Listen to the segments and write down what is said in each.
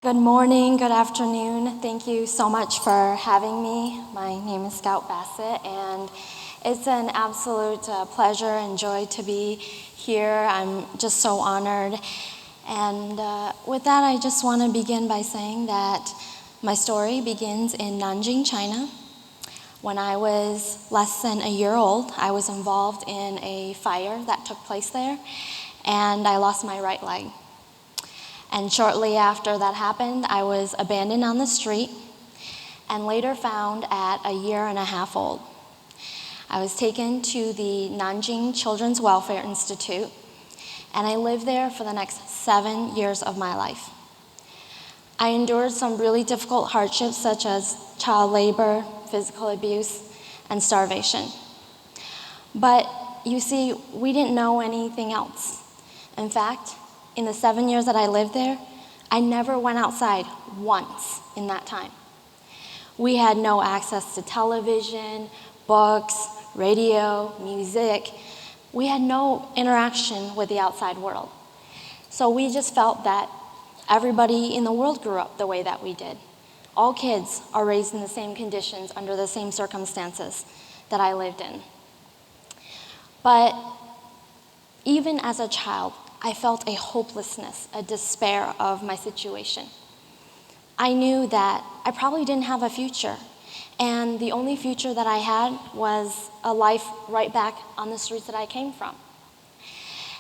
Good morning, good afternoon. Thank you so much for having me. My name is Scout Basset, and it's an absolute pleasure and joy to be here. I'm just so honored. And with that, I just want to begin by saying that my story begins in Nanjing, China. When I was less than a year old, I was involved in a fire that took place there, and I lost my right leg. And shortly after that happened, I was abandoned on the street and later found at a year and a half old. I was taken to the Nanjing Children's Welfare Institute, and I lived there for the next 7 years of my life. I endured some really difficult hardships such as child labor, physical abuse, and starvation. But you see, we didn't know anything else. In fact, in the 7 years that I lived there, I never went outside once in that time. We had no access to television, books, radio, music. We had no interaction with the outside world. So we just felt that everybody in the world grew up the way that we did. All kids are raised in the same conditions under the same circumstances that I lived in. But even as a child, I felt a hopelessness, a despair of my situation. I knew that I probably didn't have a future, and the only future that I had was a life right back on the streets that I came from.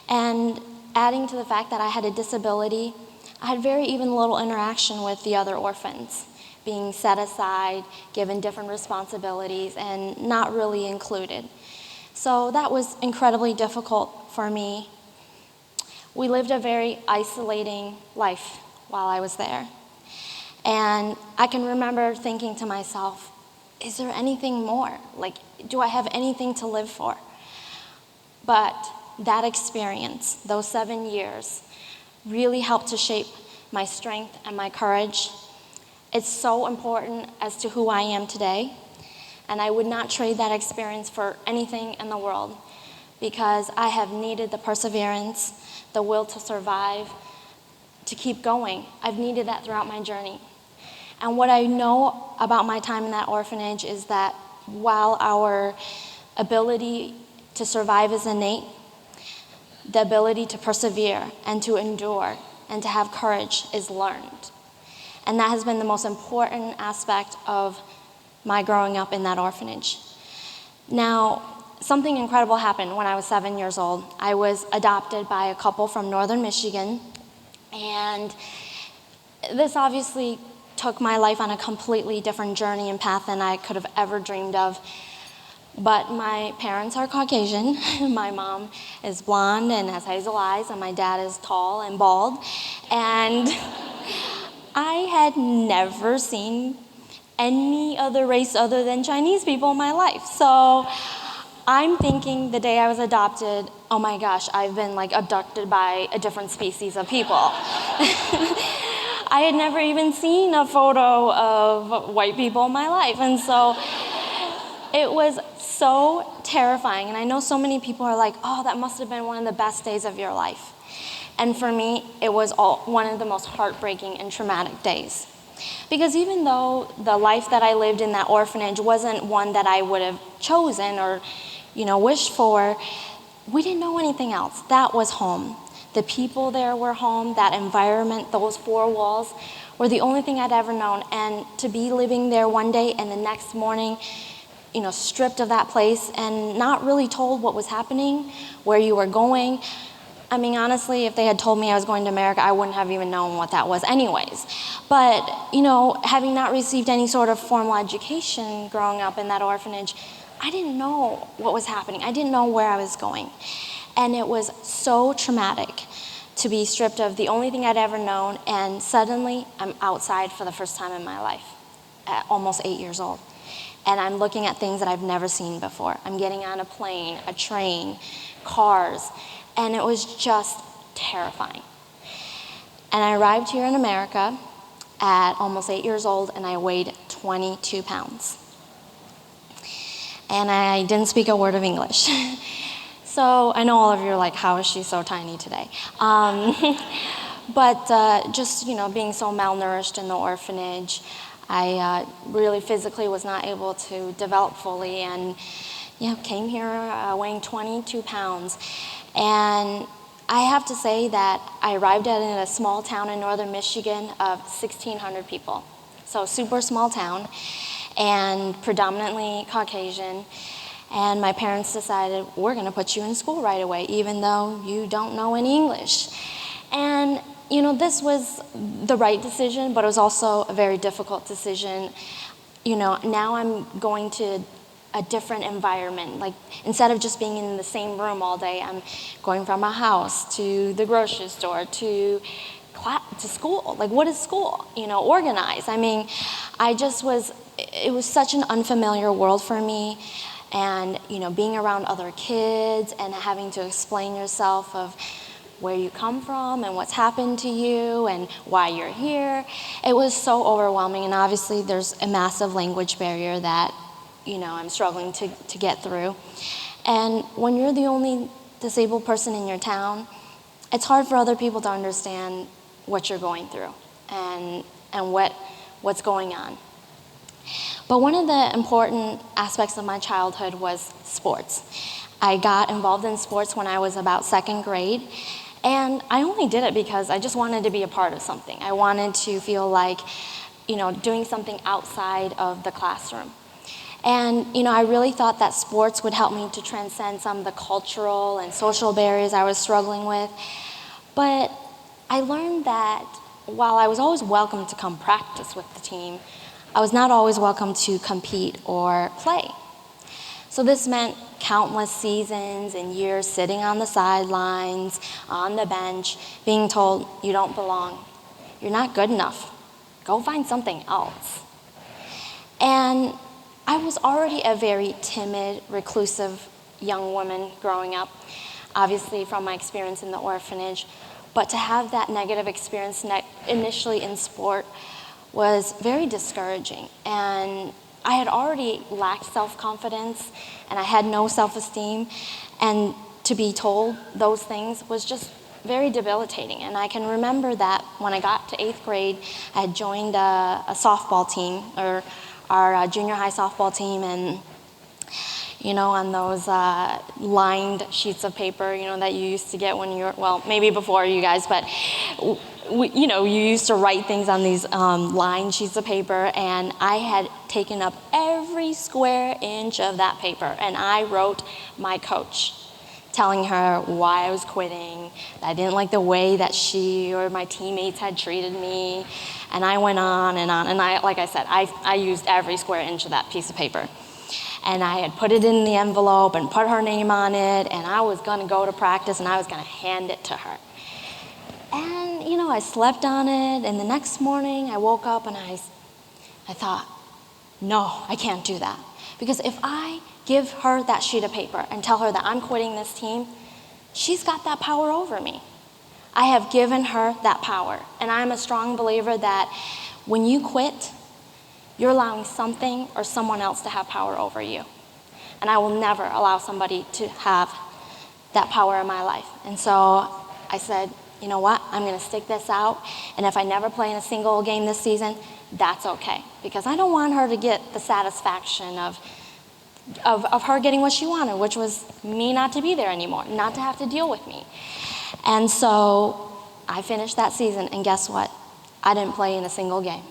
And adding to the fact that I had a disability, I had very even little interaction with the other orphans, being set aside, given different responsibilities, and not really included. So that was incredibly difficult for me. We lived a very isolating life while I was there. And I can remember thinking to myself, is there anything more? Like, do I have anything to live for? But that experience, those 7 years, really helped to shape my strength and my courage. It's so important as to who I am today. And I would not trade that experience for anything in the world, because I have needed the perseverance, the will to survive, to keep going. I've needed that throughout my journey. And what I know about my time in that orphanage is that while our ability to survive is innate, the ability to persevere and to endure and to have courage is learned. And that has been the most important aspect of my growing up in that orphanage. Now, something incredible happened when I was 7 years old. I was adopted by a couple from northern Michigan, and this obviously took my life on a completely different journey and path than I could have ever dreamed of. But my parents are Caucasian. My mom is blonde and has hazel eyes, and my dad is tall and bald. And I had never seen any other race other than Chinese people in my life. So I'm thinking the day I was adopted, oh my gosh, I've been abducted by a different species of people. I had never even seen a photo of white people in my life. And so it was so terrifying. And I know so many people are like, oh, that must have been one of the best days of your life. And for me, it was one of the most heartbreaking and traumatic days. Because even though the life that I lived in that orphanage wasn't one that I would have chosen or wished for, we didn't know anything else. That was home. The people there were home. That environment, those four walls, were the only thing I'd ever known. And to be living there one day and the next morning, stripped of that place and not really told what was happening, where you were going. I mean, honestly, if they had told me I was going to America, I wouldn't have even known what that was anyways. But, having not received any sort of formal education growing up in that orphanage, I didn't know what was happening. I didn't know where I was going. And it was so traumatic to be stripped of the only thing I'd ever known, and suddenly I'm outside for the first time in my life at almost 8 years old. And I'm looking at things that I've never seen before. I'm getting on a plane, a train, cars, and it was just terrifying. And I arrived here in America at almost 8 years old, and I weighed 22 pounds. And I didn't speak a word of English. So I know all of you are like, how is she so tiny today? But just, being so malnourished in the orphanage, I really physically was not able to develop fully, and came here weighing 22 pounds. And I have to say that I arrived in a small town in northern Michigan of 1,600 people. So super small town, and predominantly Caucasian. And my parents decided, we're going to put you in school right away, even though you don't know any English. And, this was the right decision, but it was also a very difficult decision. Now I'm going to a different environment. Like, instead of just being in the same room all day, I'm going from my house to the grocery store to school. Like, what is school? Organized. I mean, it was such an unfamiliar world for me. And, being around other kids and having to explain yourself of where you come from and what's happened to you and why you're here, it was so overwhelming. And obviously there's a massive language barrier that, I'm struggling to get through. And when you're the only disabled person in your town, it's hard for other people to understand what you're going through and what's going on. But one of the important aspects of my childhood was sports. I got involved in sports when I was about second grade, and I only did it because I just wanted to be a part of something. I wanted to feel like, doing something outside of the classroom. And, I really thought that sports would help me to transcend some of the cultural and social barriers I was struggling with. But I learned that while I was always welcome to come practice with the team, I was not always welcome to compete or play. So this meant countless seasons and years sitting on the sidelines, on the bench, being told, you don't belong, you're not good enough, go find something else. And I was already a very timid, reclusive young woman growing up, obviously from my experience in the orphanage, but to have that negative experience initially in sport was very discouraging. And I had already lacked self-confidence, and I had no self-esteem, and to be told those things was just very debilitating. And I can remember that when I got to 8th grade, I had joined a softball team, or our junior high softball team, and on those lined sheets of paper, that you used to get when you were, well, maybe before you guys, but you used to write things on these lined sheets of paper, and I had taken up every square inch of that paper, and I wrote my coach, telling her why I was quitting, that I didn't like the way that she or my teammates had treated me, and I went on, and like I said, I used every square inch of that piece of paper. And I had put it in the envelope and put her name on it, and I was going to go to practice and I was going to hand it to her. And, I slept on it, and the next morning I woke up and I thought, no, I can't do that. Because if I give her that sheet of paper and tell her that I'm quitting this team, she's got that power over me. I have given her that power. And I'm a strong believer that when you quit, you're allowing something or someone else to have power over you. And I will never allow somebody to have that power in my life. And so I said, you know what, I'm going to stick this out. And if I never play in a single game this season, that's okay. Because I don't want her to get the satisfaction of her getting what she wanted, which was me not to be there anymore, not to have to deal with me. And so I finished that season, and guess what? I didn't play in a single game.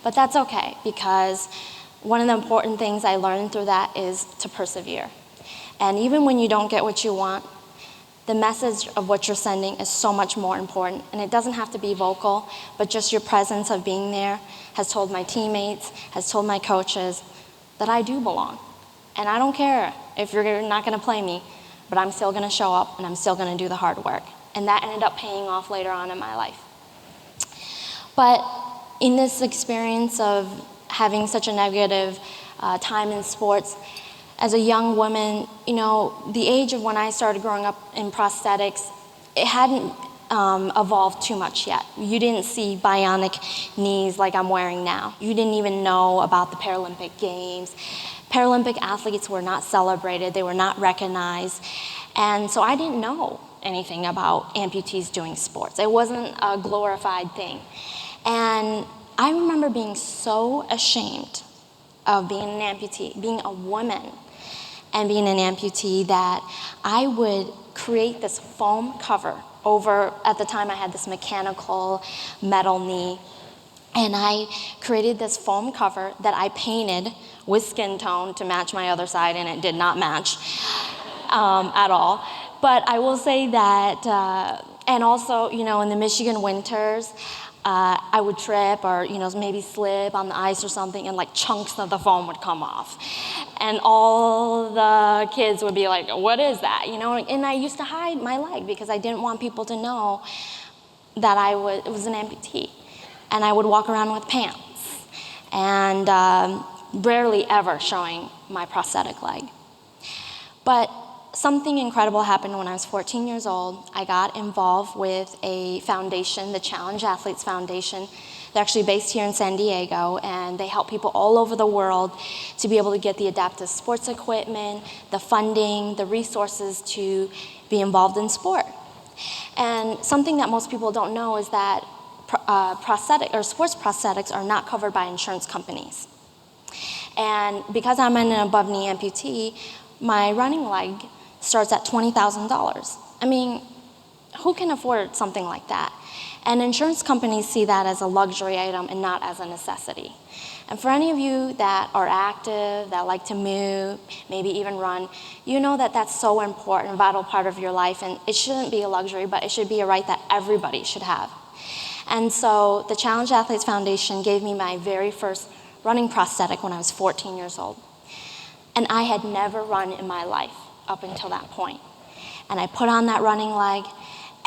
But that's okay, because one of the important things I learned through that is to persevere. And even when you don't get what you want, the message of what you're sending is so much more important. And it doesn't have to be vocal, but just your presence of being there has told my teammates, has told my coaches that I do belong. And I don't care if you're not going to play me, but I'm still going to show up and I'm still going to do the hard work. And that ended up paying off later on in my life. But in this experience of having such a negative time in sports, as a young woman, the age of when I started growing up in prosthetics, it hadn't evolved too much yet. You didn't see bionic knees like I'm wearing now. You didn't even know about the Paralympic Games. Paralympic athletes were not celebrated. They were not recognized. And so I didn't know anything about amputees doing sports. It wasn't a glorified thing. And I remember being so ashamed of being an amputee, being a woman and being an amputee, that I would create this foam cover over, at the time I had this mechanical metal knee, and I created this foam cover that I painted with skin tone to match my other side, and it did not match at all. But I will say that, and also, in the Michigan winters, I would trip or, maybe slip on the ice or something, and like chunks of the foam would come off. And all the kids would be like, what is that? And I used to hide my leg because I didn't want people to know that I was an amputee. And I would walk around with pants and rarely ever showing my prosthetic leg. But something incredible happened when I was 14 years old. I got involved with a foundation, the Challenge Athletes Foundation. They're actually based here in San Diego, and they help people all over the world to be able to get the adaptive sports equipment, the funding, the resources to be involved in sport. And something that most people don't know is that sports prosthetics are not covered by insurance companies. And because I'm an above-knee amputee, my running leg starts at $20,000. I mean, who can afford something like that? And insurance companies see that as a luxury item and not as a necessity. And for any of you that are active, that like to move, maybe even run, you know that that's so important, a vital part of your life, and it shouldn't be a luxury, but it should be a right that everybody should have. And so the Challenge Athletes Foundation gave me my very first running prosthetic when I was 14 years old. And I had never run in my life up until that point. And I put on that running leg,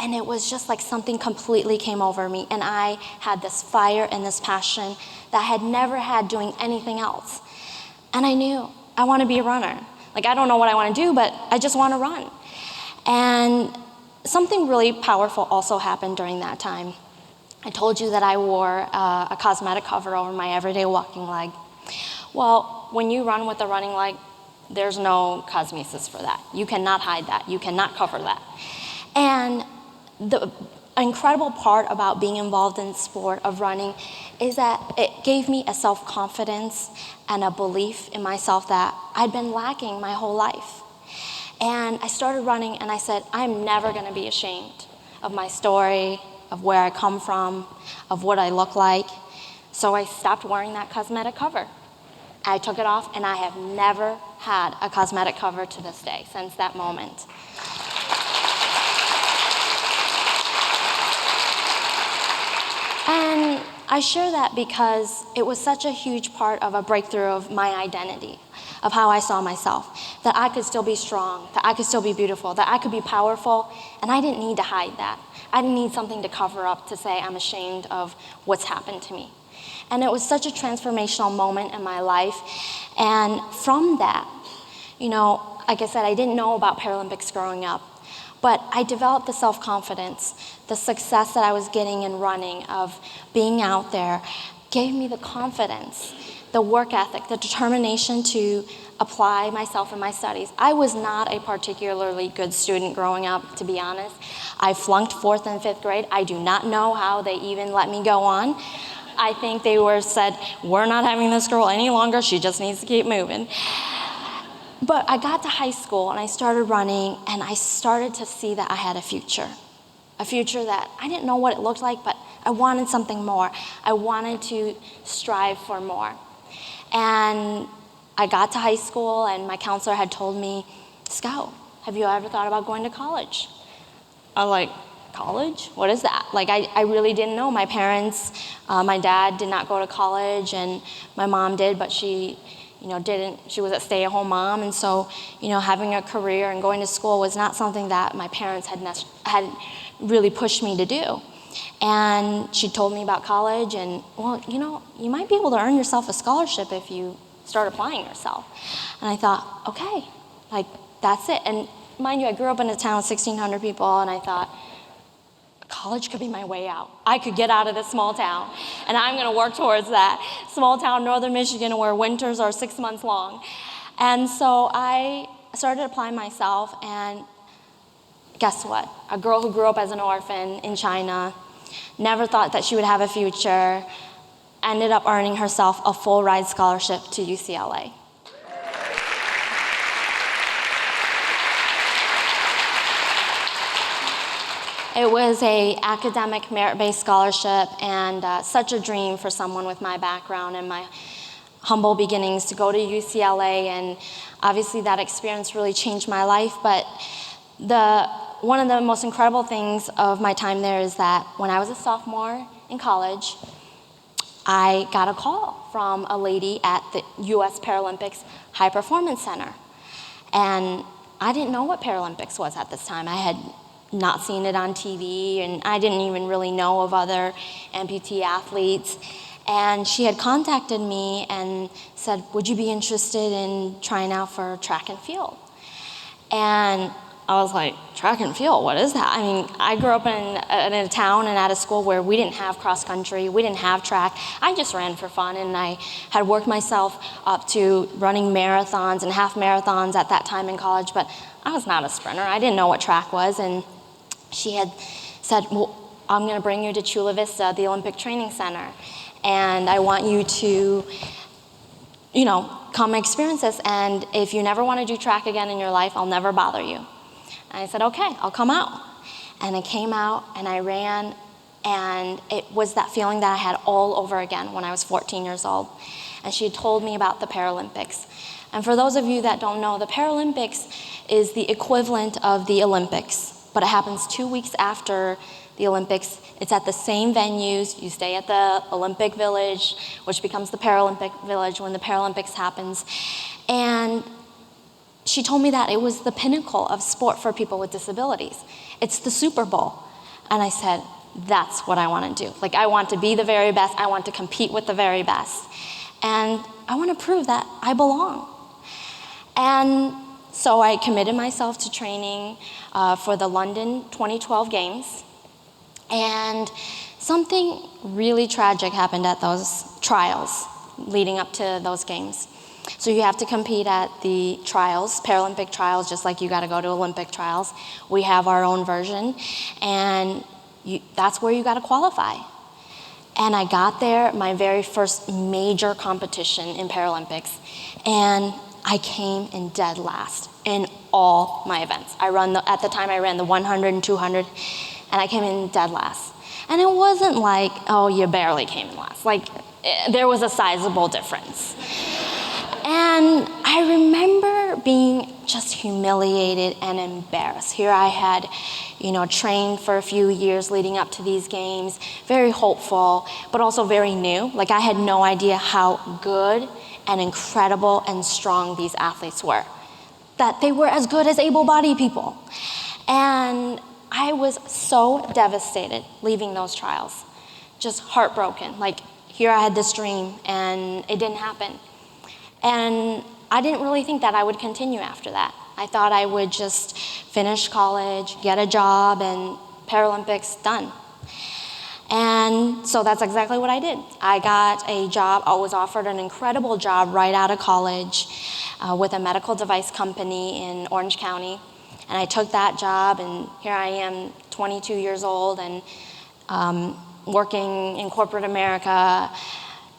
and it was just like something completely came over me. And I had this fire and this passion that I had never had doing anything else. And I knew, I want to be a runner. Like, I don't know what I want to do, but I just want to run. And something really powerful also happened during that time. I told you that I wore a cosmetic cover over my everyday walking leg. Well, when you run with a running leg, there's no cosmesis for that. You cannot hide that. You cannot cover that. And the incredible part about being involved in sport of running is that it gave me a self-confidence and a belief in myself that I'd been lacking my whole life. And I started running, and I said, I'm never going to be ashamed of my story, of where I come from, of what I look like. So I stopped wearing that cosmetic cover. I took it off, and I have never had a cosmetic cover to this day since that moment. And I share that because it was such a huge part of a breakthrough of my identity, of how I saw myself, that I could still be strong, that I could still be beautiful, that I could be powerful, and I didn't need to hide that. I didn't need something to cover up to say I'm ashamed of what's happened to me. And it was such a transformational moment in my life. And from that, like I said, I didn't know about Paralympics growing up, but I developed the self-confidence, the success that I was getting in running, of being out there, gave me the confidence, the work ethic, the determination to apply myself in my studies. I was not a particularly good student growing up, to be honest. I flunked 4th and 5th grade. I do not know how they even let me go on. I think they said, we're not having this girl any longer. She just needs to keep moving. But I got to high school, and I started running, and I started to see that I had a future that I didn't know what it looked like, but I wanted something more. I wanted to strive for more. And I got to high school, and my counselor had told me, Scout, have you ever thought about going to college? I was like, college? What is that? Like, I really didn't know. My parents, my dad did not go to college, and my mom did, but she she was a stay-at-home mom, and so, having a career and going to school was not something that my parents had really pushed me to do. And she told me about college, and, well, you might be able to earn yourself a scholarship if you start applying yourself. And I thought, okay, like, that's it. And mind you, I grew up in a town of 1,600 people, and I thought, college could be my way out. I could get out of this small town, and I'm going to work towards that. Small town, northern Michigan, where winters are 6 months long. And so I started applying myself, and guess what? A girl who grew up as an orphan in China, never thought that she would have a future, ended up earning herself a full ride scholarship to UCLA. It was an academic merit-based scholarship, and such a dream for someone with my background and my humble beginnings to go to UCLA, and obviously that experience really changed my life. But one of the most incredible things of my time there is that when I was a sophomore in college, I got a call from a lady at the US Paralympics High Performance Center. And I didn't know what Paralympics was at this time. I had not seen it on TV, and I didn't even really know of other amputee athletes. And she had contacted me and said, would you be interested in trying out for track and field? And I was like, track and field, what is that? I mean, I grew up in a town and at a school where we didn't have cross country, we didn't have track. I just ran for fun, and I had worked myself up to running marathons and half marathons at that time in college, but I was not a sprinter. I didn't know what track was, and she had said, well, I'm gonna bring you to Chula Vista, the Olympic Training Center, and I want you to, come experience this, and if you never wanna do track again in your life, I'll never bother you. And I said, okay, I'll come out. And I came out and I ran, and it was that feeling that I had all over again when I was 14 years old. And she had told me about the Paralympics. And for those of you that don't know, the Paralympics is the equivalent of the Olympics, but it happens 2 weeks after the Olympics. It's at the same venues. You stay at the Olympic Village, which becomes the Paralympic Village when the Paralympics happens. And she told me that it was the pinnacle of sport for people with disabilities. It's the Super Bowl. And I said, that's what I want to do. Like, I want to be the very best. I want to compete with the very best. And I want to prove that I belong. And so I committed myself to training for the London 2012 Games. And something really tragic happened at those trials leading up to those games. So you have to compete at the trials, Paralympic trials, just like you got to go to Olympic trials. We have our own version, and that's where you got to qualify. And I got there, my very first major competition in Paralympics, and I came in dead last in all my events. At the time I ran the 100 and 200, and I came in dead last. And it wasn't like, oh, you barely came in last. Like, there was a sizable difference. And I remember being just humiliated and embarrassed. Here I had, trained for a few years leading up to these games, very hopeful, but also very new. Like, I had no idea how good and incredible and strong these athletes were, that they were as good as able-bodied people. And I was so devastated leaving those trials, just heartbroken. Like, here I had this dream and it didn't happen. And I didn't really think that I would continue after that. I thought I would just finish college, get a job, and Paralympics done. And so that's exactly what I did. I got a job. I was offered an incredible job right out of college with a medical device company in Orange County. And I took that job, and here I am, 22 years old, and working in corporate America,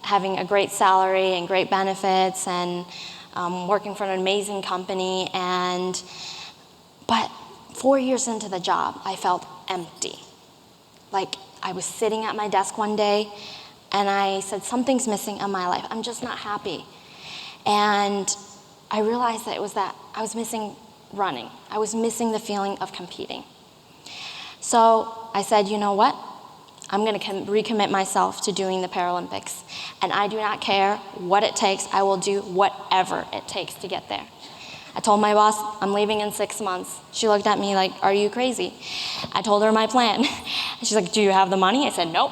having a great salary and great benefits, and working for an amazing company. But 4 years into the job, I felt empty. Like, I was sitting at my desk one day, and I said, something's missing in my life. I'm just not happy. And I realized that it was that I was missing running. I was missing the feeling of competing. So I said, you know what? I'm going to recommit myself to doing the Paralympics. And I do not care what it takes. I will do whatever it takes to get there. I told my boss, I'm leaving in 6 months. She looked at me like, are you crazy? I told her my plan. She's like, do you have the money? I said, nope.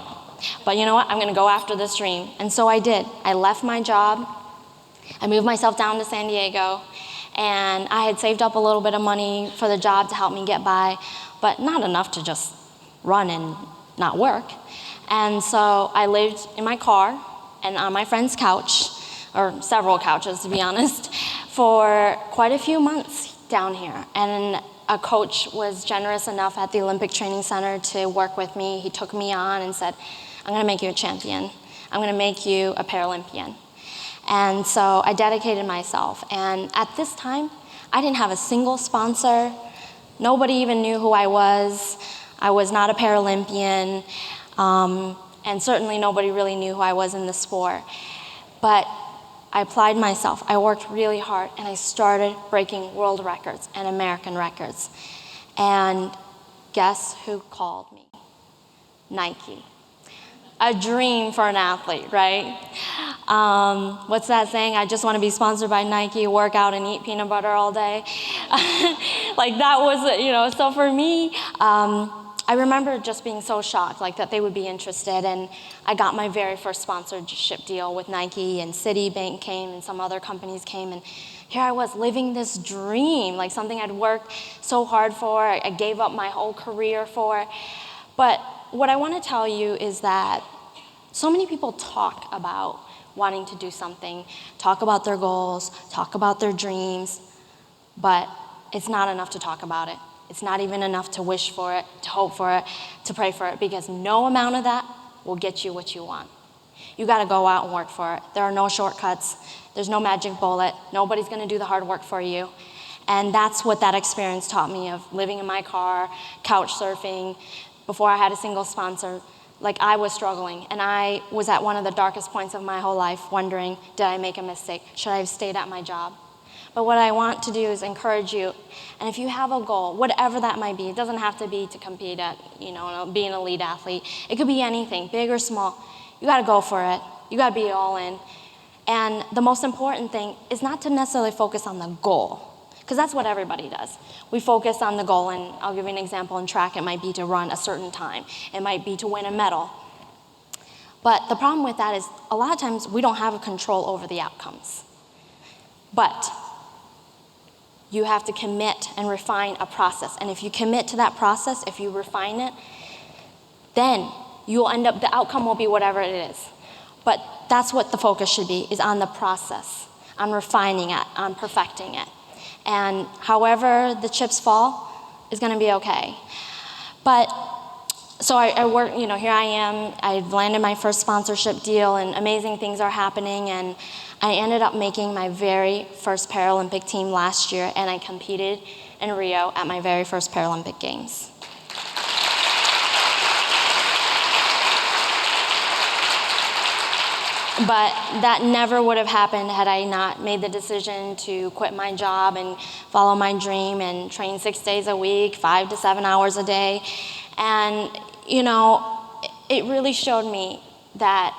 But you know what? I'm going to go after this dream. And so I did. I left my job. I moved myself down to San Diego. And I had saved up a little bit of money for the job to help me get by, but not enough to just run and not work. And so I lived in my car and on my friend's couch, or several couches to be honest, for quite a few months. down here. And a coach was generous enough at the Olympic Training Center to work with me. He took me on and said, I'm going to make you a champion. I'm going to make you a Paralympian. And so I dedicated myself. And at this time, I didn't have a single sponsor. Nobody even knew who I was. I was not a Paralympian. And certainly nobody really knew who I was in the sport. But I applied myself. I worked really hard, and I started breaking world records and American records. And guess who called me? Nike. A dream for an athlete, right? What's that saying? I just want to be sponsored by Nike, work out and eat peanut butter all day. Like that was, so for me, I remember just being so shocked, like that they would be interested. And I got my very first sponsorship deal with Nike, and Citibank came, and some other companies came, and here I was living this dream, like something I'd worked so hard for, I gave up my whole career for. But what I want to tell you is that so many people talk about wanting to do something, talk about their goals, talk about their dreams, but it's not enough to talk about it. It's not even enough to wish for it, to hope for it, to pray for it, because no amount of that will get you what you want. You got to go out and work for it. There are no shortcuts. There's no magic bullet. Nobody's going to do the hard work for you. And that's what that experience taught me, of living in my car, couch surfing. Before I had a single sponsor, like I was struggling, and I was at one of the darkest points of my whole life, wondering, did I make a mistake? Should I have stayed at my job? But what I want to do is encourage you, and if you have a goal, whatever that might be, it doesn't have to be to compete at, be an elite athlete. It could be anything, big or small. You got to go for it. You got to be all in. And the most important thing is not to necessarily focus on the goal, because that's what everybody does. We focus on the goal, and I'll give you an example. In track, it might be to run a certain time. It might be to win a medal. But the problem with that is a lot of times we don't have a control over the outcomes. But you have to commit and refine a process. And if you commit to that process, if you refine it, then you'll end up, the outcome will be whatever it is. But that's what the focus should be, is on the process, on refining it, on perfecting it. And however the chips fall is going to be okay. But so I work, here I am. I've landed my first sponsorship deal, and amazing things are happening. And I ended up making my very first Paralympic team last year, and I competed in Rio at my very first Paralympic Games. But that never would have happened had I not made the decision to quit my job and follow my dream and train 6 days a week, 5 to 7 hours a day. And, it really showed me that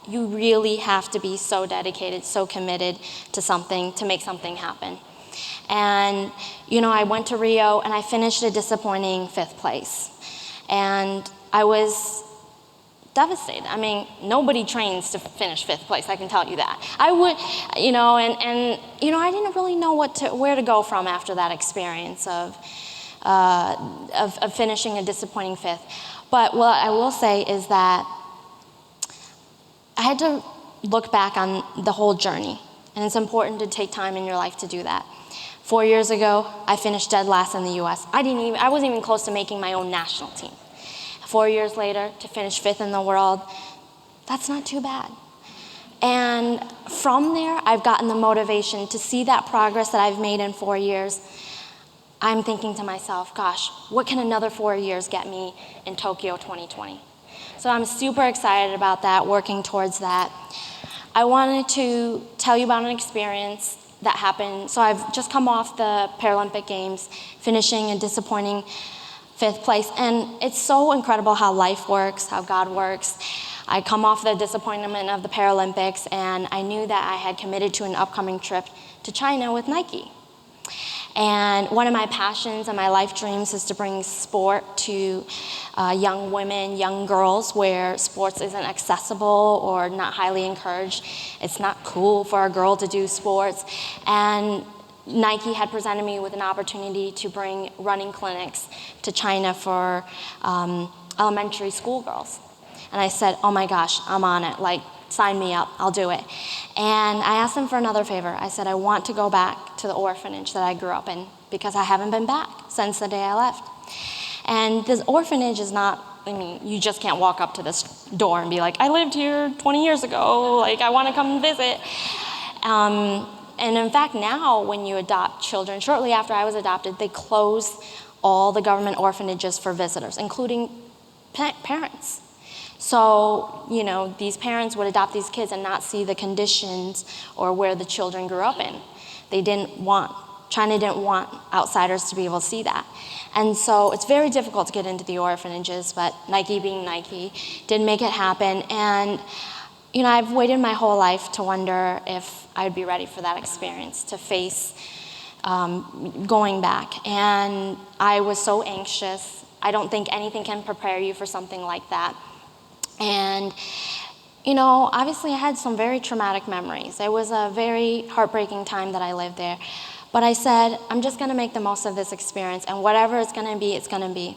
you really have to be so dedicated, so committed to something to make something happen. And, I went to Rio and I finished a disappointing 5th place. And I was devastated. I mean, nobody trains to finish 5th place, I can tell you that. I would, I didn't really know where to go from after that experience of finishing a disappointing 5th. But what I will say is that I had to look back on the whole journey, and it's important to take time in your life to do that. 4 years ago, I finished dead last in the U.S. I wasn't even close to making my own national team. 4 years later, to finish 5th in the world, that's not too bad. And from there, I've gotten the motivation to see that progress that I've made in 4 years. I'm thinking to myself, gosh, what can another 4 years get me in Tokyo 2020? So I'm super excited about that, working towards that. I wanted to tell you about an experience that happened. So I've just come off the Paralympic Games, finishing a disappointing 5th place. And it's so incredible how life works, how God works. I come off the disappointment of the Paralympics, and I knew that I had committed to an upcoming trip to China with Nike. And one of my passions and my life dreams is to bring sport to young women, young girls, where sports isn't accessible or not highly encouraged. It's not cool for a girl to do sports. And Nike had presented me with an opportunity to bring running clinics to China for elementary school girls. And I said, oh my gosh, I'm on it. Like, sign me up, I'll do it. And I asked them for another favor. I said, I want to go back to the orphanage that I grew up in because I haven't been back since the day I left. And this orphanage is not, I mean, you just can't walk up to this door and be like, I lived here 20 years ago, like I want to come visit. And in fact, now when you adopt children, shortly after I was adopted, they closed all the government orphanages for visitors, including parents. So, you know, these parents would adopt these kids and not see the conditions or where the children grew up in. China didn't want outsiders to be able to see that. And so it's very difficult to get into the orphanages, but Nike being Nike did make it happen. And, you know, I've waited my whole life to wonder if I'd be ready for that experience, to face going back. And I was so anxious. I don't think anything can prepare you for something like that. And, you know, obviously I had some very traumatic memories. It was a very heartbreaking time that I lived there. But I said, I'm just going to make the most of this experience, and whatever it's going to be, it's going to be.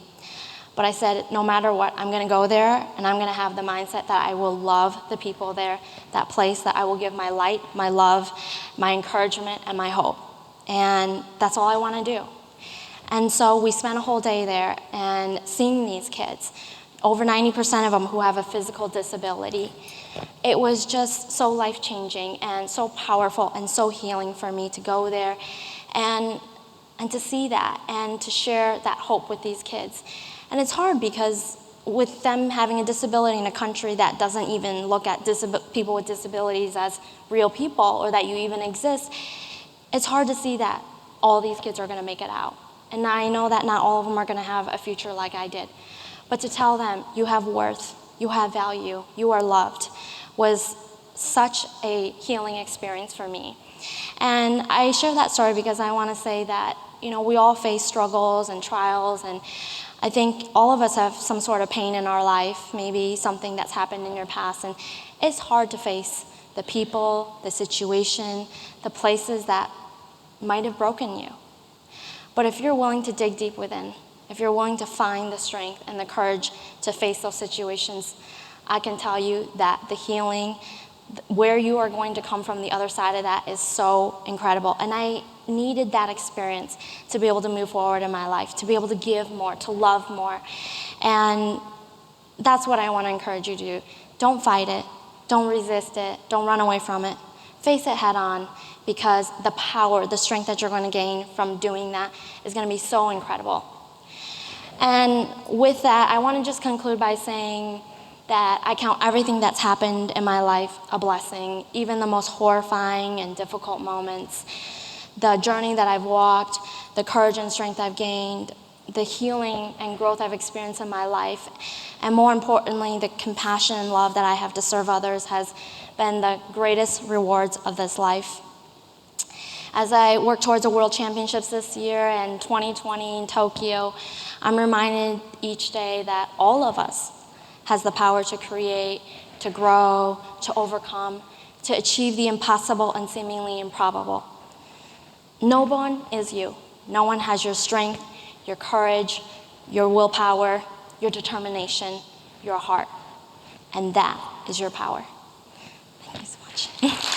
But I said, no matter what, I'm going to go there, and I'm going to have the mindset that I will love the people there, that place, that I will give my light, my love, my encouragement, and my hope. And that's all I want to do. And so we spent a whole day there and seeing these kids, over 90% of them who have a physical disability. It was just so life-changing and so powerful and so healing for me to go there and to see that and to share that hope with these kids. And it's hard because with them having a disability in a country that doesn't even look at people with disabilities as real people or that you even exist, it's hard to see that all these kids are going to make it out. And I know that not all of them are going to have a future like I did. But to tell them, you have worth, you have value, you are loved, was such a healing experience for me. And I share that story because I want to say that, you know, we all face struggles and trials, and I think all of us have some sort of pain in our life, maybe something that's happened in your past, and it's hard to face the people, the situation, the places that might have broken you. But if you're willing to dig deep within, if you're willing to find the strength and the courage to face those situations, I can tell you that the healing, where you are going to come from the other side of that is so incredible. And I needed that experience to be able to move forward in my life, to be able to give more, to love more. And that's what I want to encourage you to do. Don't fight it. Don't resist it. Don't run away from it. Face it head on, because the power, the strength that you're going to gain from doing that is going to be so incredible. And with that, I want to just conclude by saying that I count everything that's happened in my life a blessing, even the most horrifying and difficult moments, the journey that I've walked, the courage and strength I've gained, the healing and growth I've experienced in my life, and more importantly, the compassion and love that I have to serve others has been the greatest rewards of this life. As I work towards the World Championships this year and 2020 in Tokyo, I'm reminded each day that all of us has the power to create, to grow, to overcome, to achieve the impossible and seemingly improbable. No one is you. No one has your strength, your courage, your willpower, your determination, your heart. And that is your power. Thank you so much.